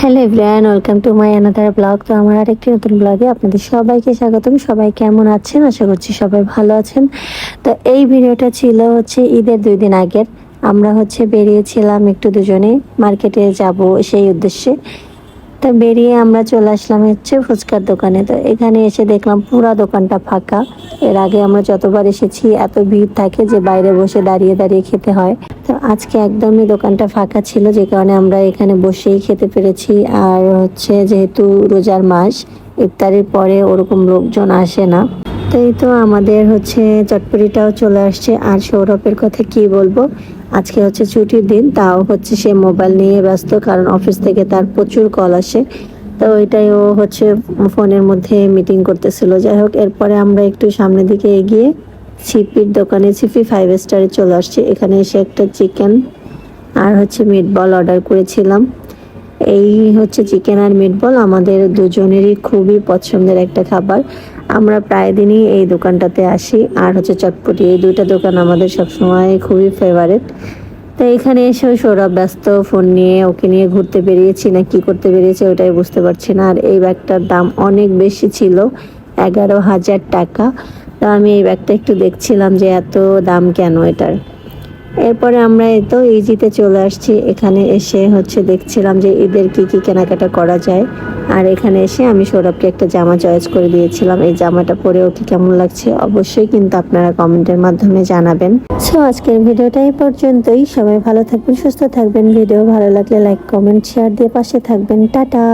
Hello everyone, welcome to my another blog. তো আমার আরেকটি নতুন ব্লগে আপনাদের সবাইকে স্বাগতম। সবাই কেমন আছেন? আশা করছি সবাই ভালো আছেন। তো এই ভিডিওটা ছিল ঈদের 2 দিন আগের। আমরা বেরিয়েছিলাম একটু দুজনে মার্কেটে যাব সেই উদ্দেশ্যে। তো বেরিয়ে আমরা চলে আসলাম ফুচকার দোকানে। তো এখানে এসে দেখলাম পুরা দোকানটা ফাঁকা। এর আগে আমরা যতবার এসেছি এত ভিড় থাকে যে বাইরে বসে দাঁড়িয়ে দাঁড়িয়ে খেতে হয়। তো আজকে একদমই দোকানটা ফাঁকা ছিল, যে কারণে আমরা এখানে বসেই খেতে পেরেছি। আর যেহেতু রোজার মাস, ইফতারের পরে ওরকম লোকজন আসে না। তো এই তো আমাদের চটপটিটাও চলে আসছে। আর সৌরভের কথা কি বলবো, আজকে ছুটির দিন, তাও সে মোবাইল নিয়ে ব্যস্ত, কারণ অফিস থেকে তার প্রচুর কল আসে। তো ওইটাই ও ফোনের মধ্যে মিটিং করতেছিল। যাই হোক, এরপরে আমরা একটু সামনের দিকে এগিয়ে সিপির দোকানে, সিপি 5 স্টারে চলে আসছি। এখানে এসে একটা চিকেন আর মিটবল অর্ডার করেছিলাম। এই চিকেন আর মিটবল আমাদের দুজনেরই খুবই পছন্দের একটা খাবার। আমরা প্রায় দিনই এই দোকানটাতে আসি। আর চটপটি, এই দুইটা দোকান আমাদের সবসময় খুবই ফেভারিট। তো এখানে এসে সৌরভ ব্যস্ত, ফোন নিয়ে, ওকে নিয়ে ঘুরতে বেরিয়েছি না কি করতে বেরিয়েছে ওটাই বুঝতে পারছি না। আর এই ব্যাগটার দাম অনেক বেশি ছিল, 11,000 টাকা। তো আমি এই ব্যাগটা একটু দেখছিলাম যে এত দাম কেন এটার। এরপরে আমরা এই তো ইজিতে চলে আসছি। এখানে এসে দেখছিলাম যে ঈদের কি কি কেনাকাটা করা যায়। আর এখানে এসে আমি সৌরভকে একটা জামা চয়েস করে দিয়েছিলাম। এই জামাটা পরে ওকে কেমন লাগছে অবশ্যই কিন্তু আপনারা কমেন্টের মাধ্যমে জানাবেন। সো আজকের ভিডিওটা এই পর্যন্তই। সবাই ভালো থাকবেন, সুস্থ থাকবেন। ভিডিও ভালো লাগলে লাইক, কমেন্ট, শেয়ার দিয়ে পাশে থাকবেন। টাটা।